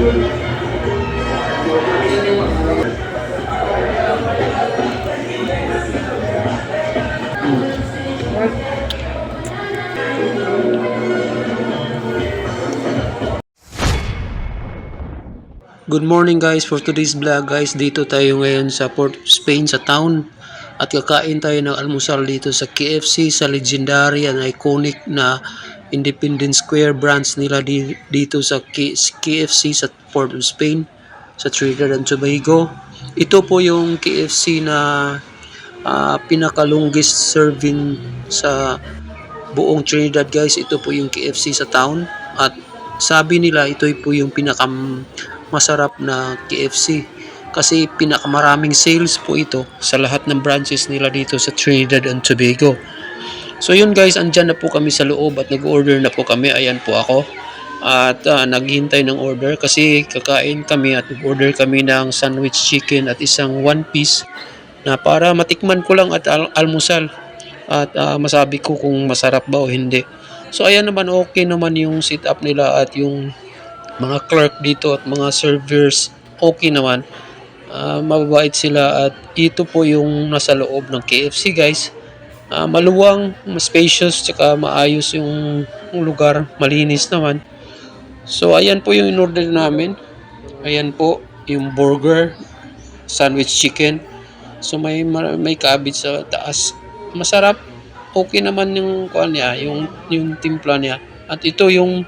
Good morning guys, for today's vlog guys, dito tayo ngayon sa Port of Spain sa town at kakain tayo ng almusal dito sa KFC, sa legendary and iconic na Independence Square branch nila dito sa KFC sa Port of Spain sa Trinidad and Tobago. Ito po yung KFC na pinaka-longest serving sa buong Trinidad guys. Ito po yung KFC sa town at sabi nila ito po yung masarap na KFC kasi pinakamaraming sales po ito sa lahat ng branches nila dito sa Trinidad and Tobago. So yun guys, andyan na po kami sa loob at nag-order na po kami. Ayan po ako at naghihintay ng order kasi kakain kami at nag-order kami ng sandwich chicken at isang one piece na para matikman ko lang at almusal at masabi ko kung masarap ba o hindi. So ayan naman, okay naman yung setup nila at yung mga clerk dito at mga servers okay naman. Mababait sila at ito po yung nasa loob ng KFC guys. Maluwang, spacious, tsaka maayos yung lugar, malinis naman. So ayan po yung in-order namin. Ayan po yung burger, sandwich chicken. So may cabbage sa taas. Masarap. Okay naman yung kuan niya, yung timpla niya. At ito yung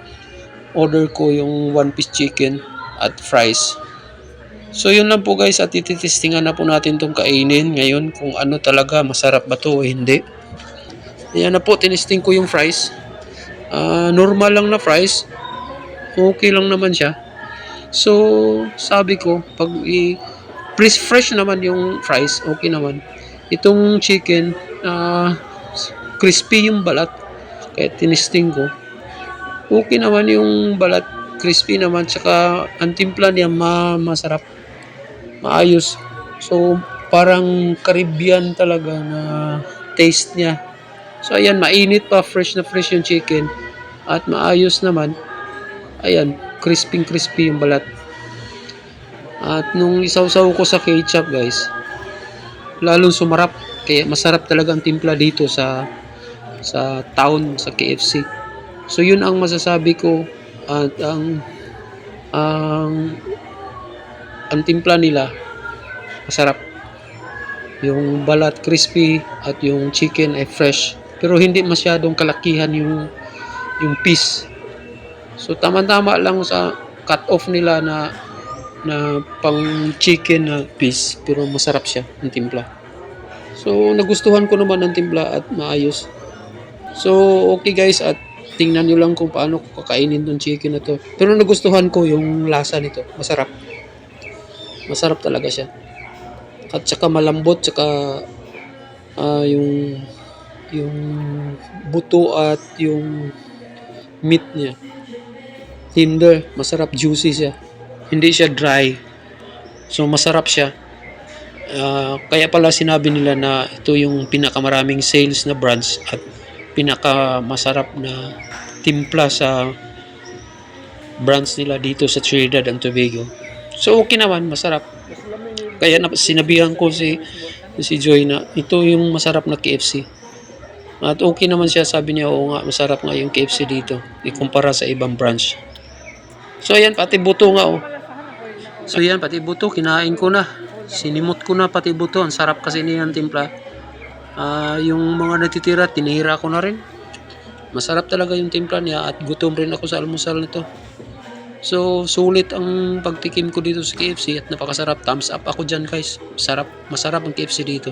order ko, yung one piece chicken at fries. So yun lang po guys, at ititestingan na po natin itong kainin ngayon kung ano talaga, masarap ba to o hindi. Ayan na po, tinesting ko yung fries. Normal lang na fries, okay lang naman siya. So sabi ko, pag fresh naman yung fries, okay naman. Itong chicken, crispy yung balat, kaya tinesting ko. Okay naman yung balat, crispy naman, tsaka ang timpla niya masarap, maayos. So parang Caribbean talaga na taste niya. So ayan, mainit pa, fresh na fresh yung chicken at maayos naman. Ayan, crispy yung balat. At nung isawsaw ko sa ketchup guys, lalong sumarap. Kaya masarap talaga ang timpla dito sa town, sa KFC. So yun ang masasabi ko at ang timpla nila masarap. Yung balat crispy at yung chicken ay fresh. Pero hindi masyadong kalakihan yung piece. So tama-tama lang sa cut off nila na pang chicken na piece, pero masarap siya ang timpla. So nagustuhan ko naman ang timpla at maayos. So okay guys, at tingnan nyo lang kung paano ko kakainin tong chicken na to. Pero nagustuhan ko yung lasa nito. Masarap. Masarap talaga siya. At saka malambot, saka yung buto at yung meat niya. Tender. Masarap, juicy siya. Hindi siya dry. So masarap siya. Kaya pala sinabi nila na ito yung pinakamaraming sales na branch at pinakamasarap na timpla sa branch nila dito sa Trinidad and Tobago. So okay naman, masarap. Kaya sinabihan ko si Joy na ito yung masarap na KFC. At okay naman siya, sabi niya, oo nga, masarap nga yung KFC dito ikumpara sa ibang branch. So ayan, pati buto nga oh. So ayan, pati buto, kinain ko na. Sinimot ko na pati buto, ang sarap kasi niyan timpla. Yung mga natitira, tinihira ko na rin. Masarap talaga yung timpla niya at gutom rin ako sa almusal nito. So sulit ang pagtikim ko dito sa KFC at napakasarap. Thumbs up ako dyan guys. Masarap ang KFC dito.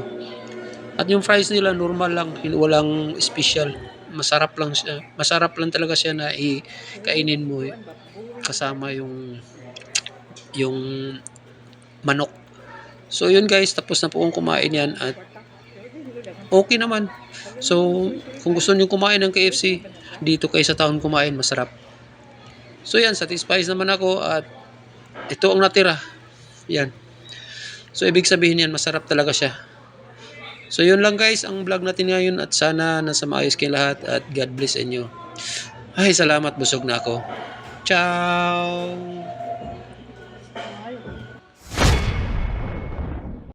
At yung fries nila normal lang, walang special. Masarap lang siya. Masarap lang talaga siya na ikainin mo kasama yung manok. So yun guys, tapos na po akong kumain yan at okay naman. So kung gusto niyo kumain ng KFC, dito kayo sa town kumain, masarap. So yan, satisfied naman ako at ito ang natira. Yan. So ibig sabihin yan, masarap talaga siya. So yun lang guys, ang vlog natin ngayon at sana nasa maayos kayo lahat at God bless inyo. Ay, salamat, busog na ako. Ciao!